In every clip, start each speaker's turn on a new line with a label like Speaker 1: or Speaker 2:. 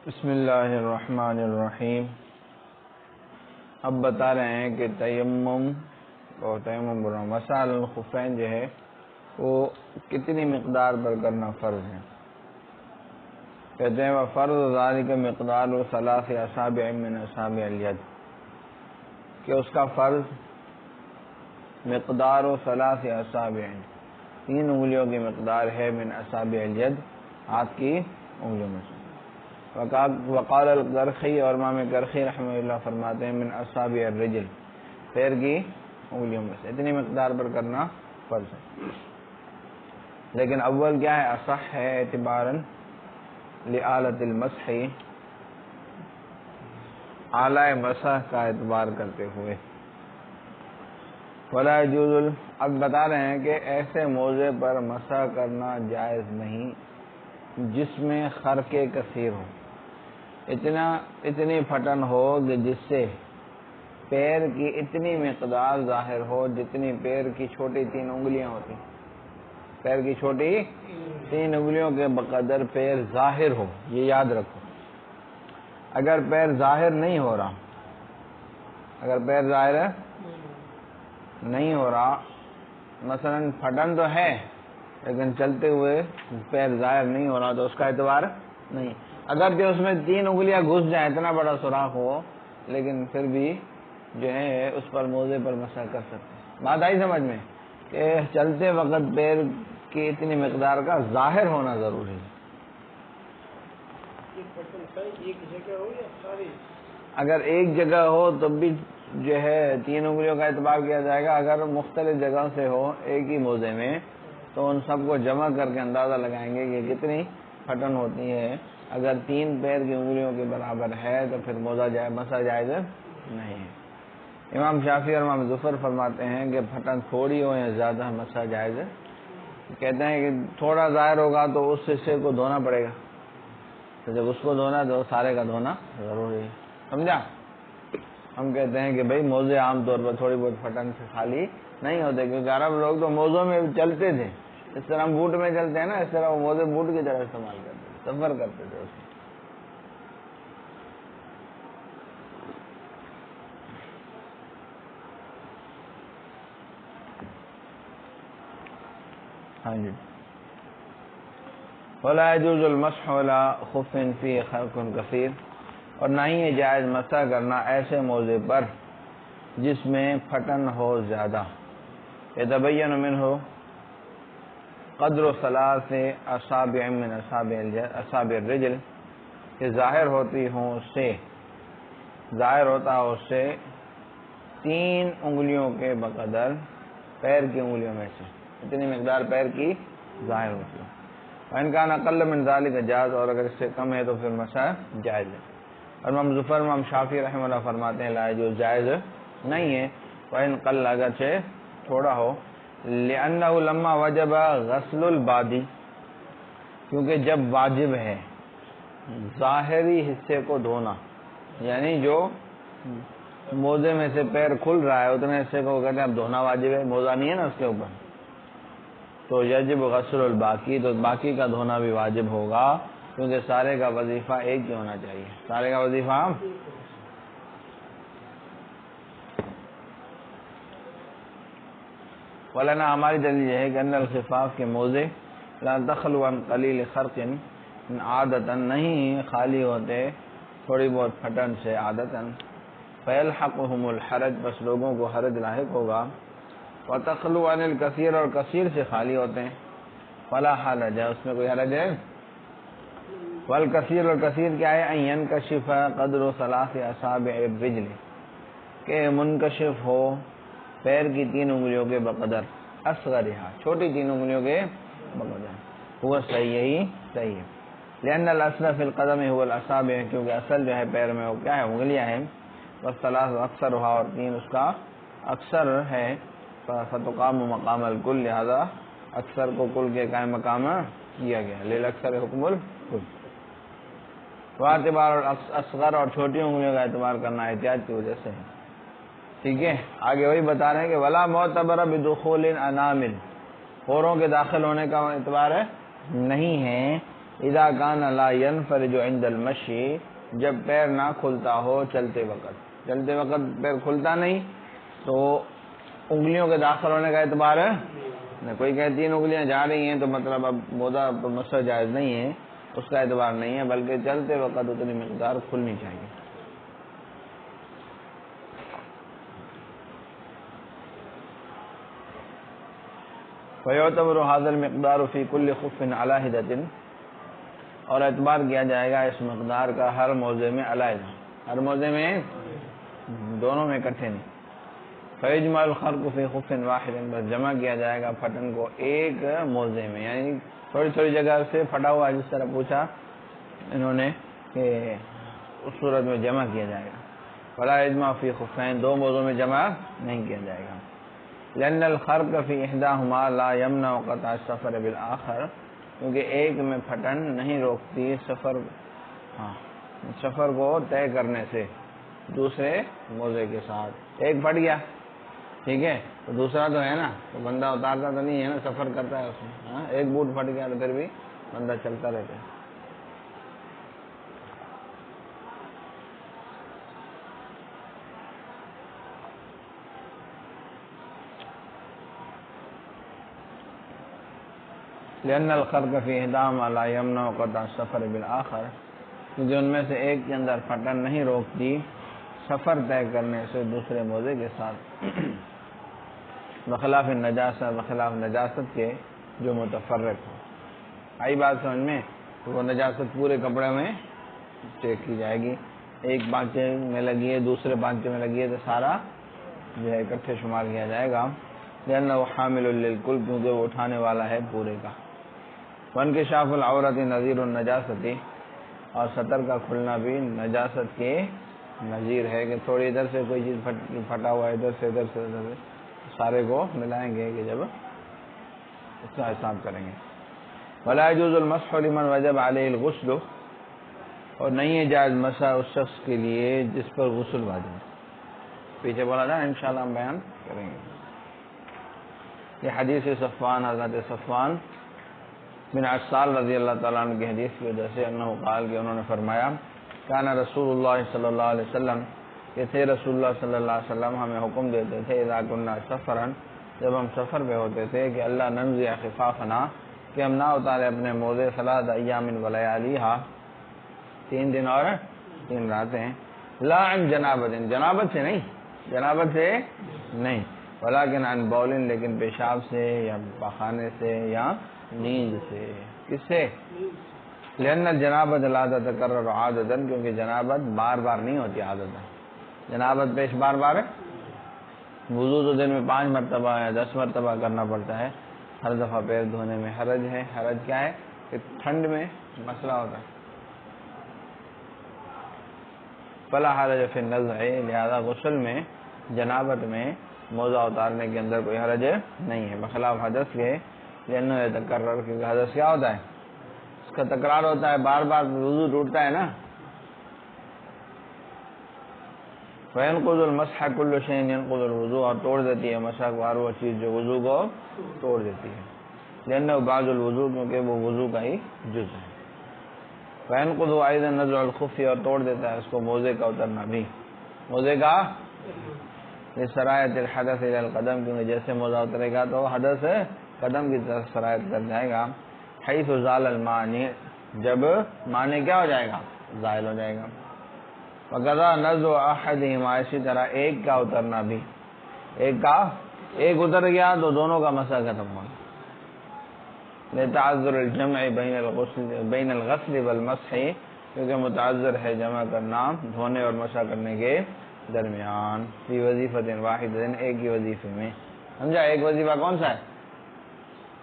Speaker 1: بسم اللہ الرحمن الرحیم۔ اب بتا رہے ہیں کہ تیمم مسائل الخفین جو ہے وہ کتنی مقدار پر کرنا فرض ہے۔ کہتے ہیں وفرض ذالک مقدار ثلاث اصابع من اصابع الید، کہ اس کا فرض مقدار ثلاث اصابع، 3 انگلیوں کی مقدار ہے، من اصابع الید، ہاتھ کی انگلیوں میں سے۔ وقال القرخی، اور امام کرخی رحمہ اللہ فرماتے ہیں من اصابع الرجل، پیر کی انگلیوں میں سے، اتنی مقدار پر کرنا فرض ہے۔ لیکن اول کیا ہے، اصح ہے اعتباراً لآلۃ المسح، آلہ مسح کا اعتبار کرتے ہوئے۔ ولا يجوز، اب بتا رہے ہیں کہ ایسے موضع پر مسح کرنا جائز نہیں جس میں خرق کثیر ہو، اتنی پھٹن ہو کہ جس سے پیر کی اتنی مقدار ظاہر ہو جتنی پیر کی چھوٹی 3 انگلیاں ہوتی، پیر کی چھوٹی 3 انگلیوں کے بقدر پیر ظاہر ہو، یہ یاد رکھو۔ اگر پیر ظاہر نہیں ہو رہا، اگر پیر ظاہر نہیں ہو رہا، مثلا پھٹن تو ہے لیکن چلتے ہوئے پیر ظاہر نہیں ہو رہا، تو اس کا اعتبار نہیں۔ اگر جو اس میں 3 انگلیاں گھس جائیں، اتنا بڑا سوراخ ہو، لیکن پھر بھی جو ہے اس پر موضع پر مسح کر سکتے۔ بات آئی سمجھ میں کہ چلتے وقت پیر کی اتنی مقدار کا ظاہر ہونا ضروری ہے۔ اگر ایک جگہ ہو تو بھی جو ہے 3 انگلیوں کا اعتبار کیا جائے گا، اگر مختلف جگہ سے ہو ایک ہی موضع میں تو ان سب کو جمع کر کے اندازہ لگائیں گے کہ کتنی پھٹن ہوتی ہے۔ اگر 3 پیر کی انگلیوں کے برابر ہے تو پھر مسح جائز نہیں ہے۔ امام شافعی اور امام ظفر فرماتے ہیں کہ پھٹن تھوڑی ہو یا زیادہ مسح جائز ہے۔ کہتے ہیں کہ تھوڑا ظاہر ہوگا تو اس حصے کو دھونا پڑے گا، تو جب اس کو دھونا تو سارے کا دھونا ضروری ہے، سمجھا؟ ہم کہتے ہیں کہ بھئی موضع عام طور پر تھوڑی بہت پھٹن سے خالی نہیں ہوتے، کیونکہ عرب لوگ تو موضوع میں چلتے تھے، اس طرح ہم بوٹ میں چلتے ہیں نا، اس طرح وہ موضع بوٹ کی طرح استعمال کرتے تھے، سفر کرتے تھے اس میں۔ ہاں جی۔ ولا يجوز المسح ولا خف فيه خرق كثير، اور نہ ہی جائز مسح کرنا ایسے موضع پر جس میں پھٹن ہو زیادہ، يتبين منه قدر 3 اصابع من اصابع الرجل، کہ ظاہر ہوتا ہو اس سے 3 انگلیوں کے بقدر پیر کی انگلیوں میں سے، اتنی مقدار پیر کی ظاہر ہوتی ہے۔ وَإِنْ كَانَ أَقَلَّ مِنْ ذَلِكَ جَازَ، اور اگر اس سے کم ہے تو پھر مسح جائز ہے۔ اور امام ظفر امام شافعی رحمہ اللہ فرماتے ہیں لا يجوز، جائز نہیں ہے۔ وَإِنْ قَلَّ، اگرچہ تھوڑا ہو، لِأَنَّهُ لَمَّا وَجَبَ غَسْلُ الْبَادِ، کیونکہ جب واجب ہے ظاہری حصے کو دھونا، یعنی جو موضع میں سے پیر کھل رہا ہے اتنے حصے کو کہتے ہیں اب دھونا واجب ہے، موضع نہیں ہے نا اس کے اوپر، تو یجب غسل الباقی، تو باقی کا دھونا بھی واجب ہوگا، کیونکہ سارے کا وظیفہ ایک ہی ہونا چاہیے، سارے کا وظیفہ۔ ولنا، ہماری دلیل یہ ہے کہ ان الخفاف کے موضع لا تخلو عن قلیل خرق، عادتاً نہیں خالی ہوتے تھوڑی بہت پھٹن سے عادتاً، فیلحقہم الحرج، بس لوگوں کو حرج لاحق ہوگا، وتخلو عن الکثیر، اور کثیر سے خالی ہوتے ہیں، فلا حرج، اس میں کوئی حرج ہے۔ والکثیر، اور کثیر کیا ہے، ان ینکشف قدر 3 اصابع الرجل، کہ منکشف ہو پیر کی 3 انگلیوں کے بقدر، اصغرها، چھوٹی 3 انگلیوں کے بقدر، وہ صحیح، یہی صحیح ہے۔ لأن الاصل فی القدم هو الاصابع، کیونکہ اصل جو ہے پیر میں وہ کیا ہے، انگلیاں ہیں، والثلاث اکثرها، اور 3 اس کا اکثر ہے، فتقام مقام الکل، لہذا اکثر کو کل کے قائم مقام کیا گیا، للاکثر حکم الکل۔ واعتبار اصغر، اور چھوٹی انگلیوں کا اعتبار کرنا احتیاط کی وجہ سے ہے، ٹھیک ہے۔ آگے وہی بتا رہے ہیں کہ ولا معتبر بدخول انامل، ہوروں کے داخل ہونے کا اعتبار نہیں ہے اذا کان لا ينفرج عند المشي، جب پیر نہ کھلتا ہو چلتے وقت پیر کھلتا نہیں تو انگلیوں کے داخل ہونے کا اعتبار ہے نہ. کوئی کہ 3 انگلیاں جا رہی ہیں تو مطلب اب موزہ پر مسح جائز نہیں ہے، اس کا اعتبار نہیں ہے، بلکہ چلتے وقت اتنی مقدار کھلنی چاہیے. فَيُعْتَبَرُ هَذَا الْمِقْدَارُ فِي كُلِّ خُفٍّ عَلَى حِدَةٍ، اور اعتبار کیا جائے گا اس مقدار کا ہر موضع میں علیحدہ، ہر موضع میں دونوں میں اکٹھے نہیں. فَيُجْمَعُ الْخَرْقُ فِي خُفٍّ وَاحِدٍ، بس جمع کیا جائے گا پھٹن کو ایک موضع میں، یعنی تھوڑی تھوڑی جگہ سے پھٹا ہوا، جس طرح پوچھا انہوں نے کہ اس صورت میں جمع کیا جائے گا. وَلَا يُجْمَعُ فِي خُفَّيْنِ، 2 موضوع میں جمع نہیں کیا جائے گا. لأن الخرق فی احداہما لا یمنع قطع السفر بالآخر، کیونکہ ایک میں پھٹن نہیں روکتی سفر کو طے کرنے سے دوسرے موضع کے ساتھ. ایک پھٹ گیا ٹھیک ہے تو دوسرا تو ہے نا، تو بندہ اتارتا تو نہیں ہے نا، سفر کرتا ہے اس میں. ایک بوٹ پھٹ گیا تو پھر بھی بندہ چلتا رہتا ہے. لأن الخرق فی احداہما لا یمنع قطع السفر بالآخر، کیونکہ ان میں سے ایک کے اندر پھٹن نہیں روکتی سفر طے کرنے سے دوسرے موضع کے ساتھ. بخلاف نجاست کے جو متفرق ہو. آئی بات سمجھ میں؟ وہ نجاست پورے کپڑے میں چیک کی جائے گی، ایک پانچے میں لگی ہے دوسرے پانچے میں لگی ہے تو سارا جو ہے اکٹھے شمار کیا جائے گا. لأنہ حامل للکل، کیونکہ وہ اٹھانے والا ہے پورے کا. وانکشاف العورت نظیر النجاست، اور سطر کا کھلنا بھی نجاست کے نظیر ہے، کہ تھوڑی ادھر سے کوئی چیز پھٹا ہوا ہے، ادھر سے سارے کو ملائیں گے کہ جب اس کا حساب کریں گے. ولا يجوز المسح لمن وجب علیہ الغسل، اور نہیں ہے جائز مسح اس شخص کے لیے جس پر غسل واجب ہے. پیچھے بولا تھا انشاءاللہ ہم بیان کریں گے. یہ حدیث صفوان، حضرت صفوان بن عسال رضی اللہ تعالیٰ عنہ کی حدیث کی وجہ سے انہو قال، کہ انہوں نے فرمایا کان رسول اللہ صلی اللہ علیہ وسلم، کہ تھے رسول اللہ صلی اللہ علیہ وسلم ہمیں حکم دیتے تھے اذا كنا سفرا، جب ہم سفر پہ ہوتے تھے، کہ اللہ ننزع خفافنا، کہ ہم نہ اتارے اپنے موزے 3 ایام ولیالیہا، 3 دن اور 3 راتیں، لا عن جنابت، جنابت سے نہیں، ولکن عن بول، لیکن پیشاب سے یا پخانے سے یا نیند سے. کس سے؟ لأن الجنابت لا تتکرر عادتا، کیونکہ جنابت بار بار نہیں ہوتی عادت. جنابت پیش بار بار ہے، وضو تو دن میں 5 مرتبہ یا 10 مرتبہ کرنا پڑتا ہے، ہر دفعہ پیر دھونے میں حرج ہے. حرج کیا ہے؟ کہ ٹھنڈ میں مسئلہ ہوتا ہے. فلا حرج فی النزع، لہذا غسل میں جنابت میں موزہ اتارنے کے اندر کوئی حرج نہیں ہے، بخلاف حدث کے. لأنه يتکرر، کیونکہ حدث کیا ہوتا ہے؟ اس کا تکرار ہوتا ہے، بار بار وضو ٹوٹتا ہے نا. فينقض المسح كل شيء ينقض الوضوء، اور توڑ دیتی ہے مسح کو ہر وہ چیز جو وضو کو توڑ دیتی ہے. لأنه بعض الوضوء، کیونکہ وہ وضو کا ہی جز ہے. فينقض أيضا نزع الخف، اور توڑ دیتا ہے اس کو موزے کا اترنا بھی، موزے کا لسرایت الحدث الى القدم، کیونکہ جیسے موزہ اترے گا تو حدث قدم کی طرف سرایت کر جائے گا. حیث زال المانی، جب معنی کیا ہو جائے گا؟ زائل ہو جائے گا. وقضا نزع احدہما، اسی طرح ایک کا اترنا بھی، ایک اتر گیا تو دونوں کا مسح ختم ہوا. لتعذر الجمع بین الغسل والمسح، کیونکہ متعذر ہے جمع کرنا دھونے اور مسح کرنے کے درمیان. فی وظیفۃ واحدۃ، ایک ہی وظیفے میں. سمجھا؟ ایک وظیفہ کون سا ہے؟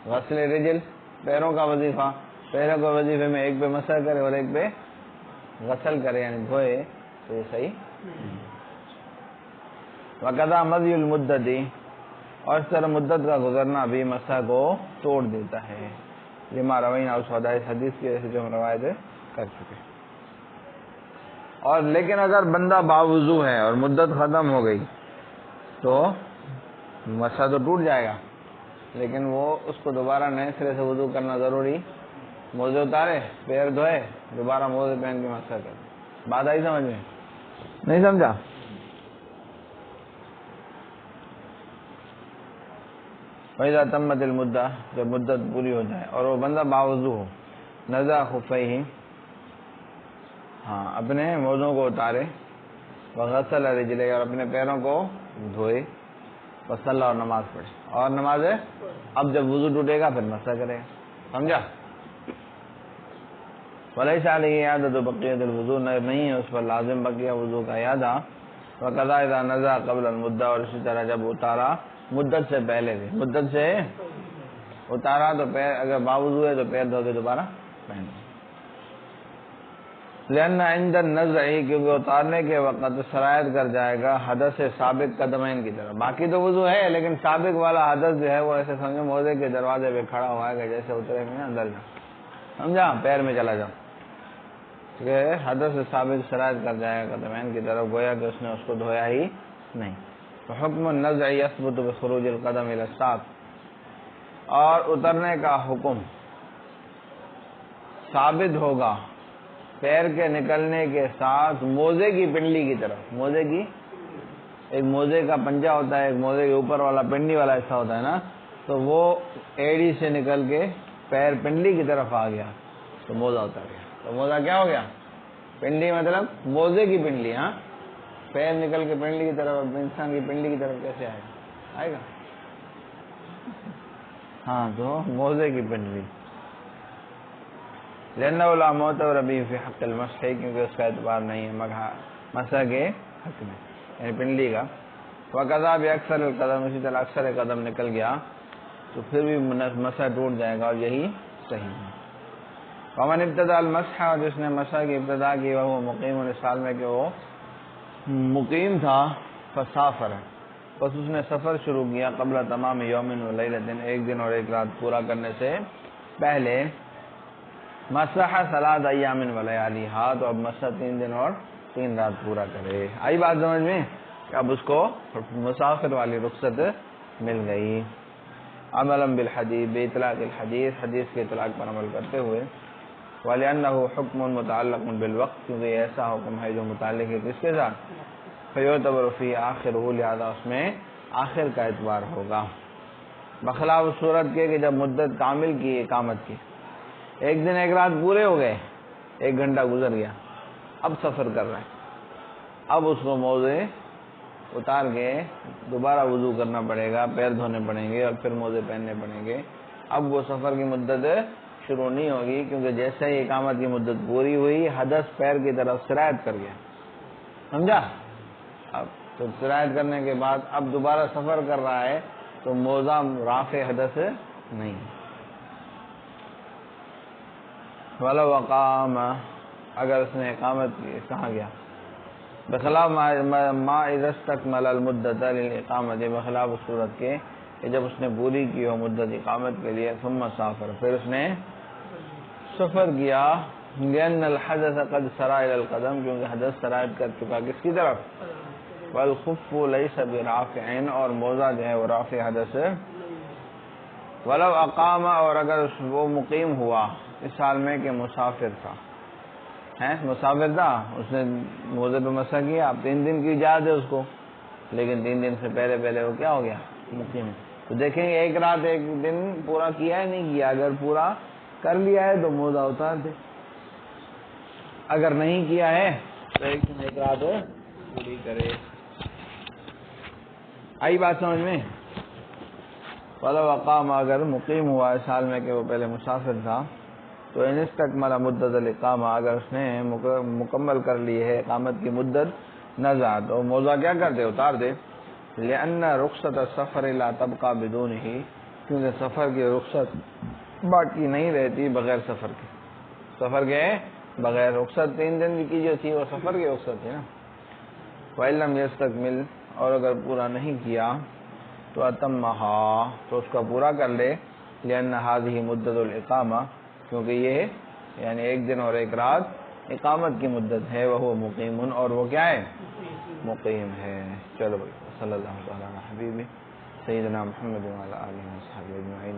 Speaker 1: غسل رجل، پیروں کا وظیفہ. پیروں کے وظیفے میں ایک پہ مسح کرے اور ایک پہ غسل کرے، یعنی دھوئے، تو یہ صحیح. وقضا مضی المدت، اور اس طرح مدت کا گزرنا بھی مسح کو توڑ دیتا ہے. لما روینا، اس حدیث کی وجہ سے جو ہم روایت کر چکے. اور لیکن اگر بندہ باوضو ہے اور مدت ختم ہو گئی تو مسح تو ٹوٹ جائے گا، لیکن وہ اس کو دوبارہ نئے سرے سے وضو کرنا ضروری موزے اتارے، پیر دھوئے، دوبارہ موزے پہن کے مسح کر. بات آئی سمجھ میں؟ نہیں سمجھا؟ فَإِذَا تَمَّتِ الْمُدَّةُ، جب مدت پوری ہو جائے اور وہ بندہ باوضو ہو، نزع خفیہ، ہاں اپنے موزوں کو اتارے، وغسل رجلیہ، اور اپنے پیروں کو دھوئے، وصلی، اور نماز پڑھے. اور نماز ہے اب جب وضو ٹوٹے گا پھر مسح کرے گا. سمجھا؟ ولیس علیہ اعادۃ بقیۃ الوضوء، نہیں ہے اس پر لازم بقیہ وضو کا اعادہ. وقضا اذا نزع قبل المدہ، اور اسی طرح جب اتارا مدت سے پہلے بھی، مدت سے اتارا تو پیر اگر باوضو ہے تو پیر دھو کے دوبارہ پہن. لأن عند النزع، کیونکہ اتارنے کے وقت سرایت کر جائے گا حدث سابق قدمین کی طرف. باقی تو وضو ہے لیکن سابق والا حدث جو ہے وہ ایسے سمجھو موزے کے دروازے پہ کھڑا ہوا ہے کہ جیسے اترے میں اندر جاؤ. سمجھا؟ پیر میں چلا جاؤ، کہ حدث سابق سرایت کر جائے گا قدمین کی طرف، گویا کہ اس نے اس کو دھویا ہی نہیں. تو حکم النزع یثبت بخروج القدم الی الساق، اور اترنے کا حکم ثابت ہوگا پیر کے نکلنے کے ساتھ موزے کی پنڈلی کی طرف. موزے کی، ایک موزے کا پنجہ ہوتا ہے، ایک موزے کے اوپر والا پنڈلی والا حصہ ہوتا ہے نا، تو وہ ایڑی سے نکل کے پیر پنڈلی کی طرف آ گیا تو موزہ اتر گیا. تو موزہ کیا ہو گیا؟ پنڈلی، مطلب موزے کی پنڈلی. ہاں پیر نکل کے پنڈلی کی طرف، انسان کی پنڈلی کی طرف کیسے آئے گا؟ آئے گا. ہاں تو موزے کی پنڈلی. لأنہ لا معتبر به فی حق المسح، کیونکہ اس کا اعتبار نہیں ہے مسح کے حق میں، یعنی پنڈلی کا. وقضا باکثر القدم، اسی طرح اکثر قدم نکل گیا تو پھر بھی مسح ٹوٹ جائے گا، اور یہی صحیح ہے. ومن ابتداء المسح، اور جس نے مسح کی ابتدا کی، وہ مقیم، اس حال میں کہ وہ مقیم تھا، فسافر، بس اس نے سفر شروع کیا، قبل تمام یوم و لیلۃ، ایک دن اور ایک رات پورا کرنے سے پہلے. مسح 3 ایام و لیالیہا، تو اب مسح 3 دن اور 3 رات پورا کرے. آئی بات سمجھ میں؟ اب اس کو مسافر والی رخصت مل گئی. عملا بالحدیث، باطلاق الحدیث، حدیث کے اطلاق پر عمل کرتے ہوئے. وَلِأَنَّهُ حُكْمٌ مُتَعَلَّقٌ بِالْوَقْتِ، کیونکہ یہ ایسا حکم ہے جو متعلق ہے کس کے ساتھ؟ فَيُعْتَبَرُ فِيهِ آخِرُهُ، لہذا اس میں آخر کا اعتبار ہوگا. بخلاف صورت کے کہ جب مدت کامل کی اقامت کی، ایک دن ایک رات پورے ہو گئے، 1 گھنٹہ گزر گیا، اب سفر کر رہے ہیں، اب اس کو موزے اتار کے دوبارہ وضو کرنا پڑے گا، پیر دھونے پڑیں گے اور پھر موزے پہننے پڑیں گے. اب وہ سفر کی مدت شروع نہیں ہوگی، کیونکہ جیسے ہی اقامت کی مدت پوری ہوئی حدث پیر کی طرف سرایت کر گیا. سمجھا؟ اب تو سرایت کرنے کے بعد اب دوبارہ سفر کر رہا ہے تو موزہ رافع حدث نہیں. ولو اقام، اگر اس نے اقامت کی، کہاں گیا؟ بخلاف ما اذا استکمل المدت للاقامت، بخلاف صورت کے کہ جب اس نے پوری کی ہو مدت اقامت کے لیے، ثم سافر، پھر اس نے سفر کیا. لأن الحدث قد سرى الى القدم، کیونکہ حدث سرایت کر چکا کس کی طرف؟ والخف ليس برافع، اور موزہ جو ہے وہ رافع حدث. ولو اقام، اور اگر وہ مقیم ہوا اس حال میں کہ مسافر تھا، مسافر تھا، اس نے موزے پہ مسح کیا، اب 3 دن کی اجازت ہے اس کو، لیکن 3 دن سے پہلے وہ کیا ہو گیا؟ مقیم. تو دیکھیں گے 1 رات 1 دن پورا کیا ہے نہیں کیا. اگر پورا کر لیا ہے تو موزہ اتار دے، اگر نہیں کیا ہے تو 1 دن 1 رات پوری کرے. آئی بات سمجھ میں؟ ولو اقام، اگر مقیم ہوا اس حال میں کہ وہ پہلے مسافر تھا، تو ان استکمل مدت الاقامہ، اگر اس نے مکمل کر لی ہے اقامت کی مدت، نزع، تو موزہ کیا کر دے؟ اتار دے. لأن رخصت السفر لا تبقى بدونہ، کیونکہ سفر کی رخصت باقی نہیں رہتی بغیر سفر کے. سفر کے بغیر رخصت 3 دن کی جو تھی وہ سفر کی رخصت تھی نا. وَإِن لَّمْ يَسْتَكْمِلْ، اور اگر پورا نہیں کیا تو اتمہا، تو اس کا پورا کر لے. لأن هذه مدت الاقامہ، کیونکہ یہ یعنی 1 دن اور 1 رات اقامت کی مدت ہے. وہ مقیم، اور وہ کیا ہے؟ مقیم ہے. چلو بھائی، صلی اللہ تعالی علی حبیبی سیدنا محمد وعلی آلہ وصحبہ اجمعین.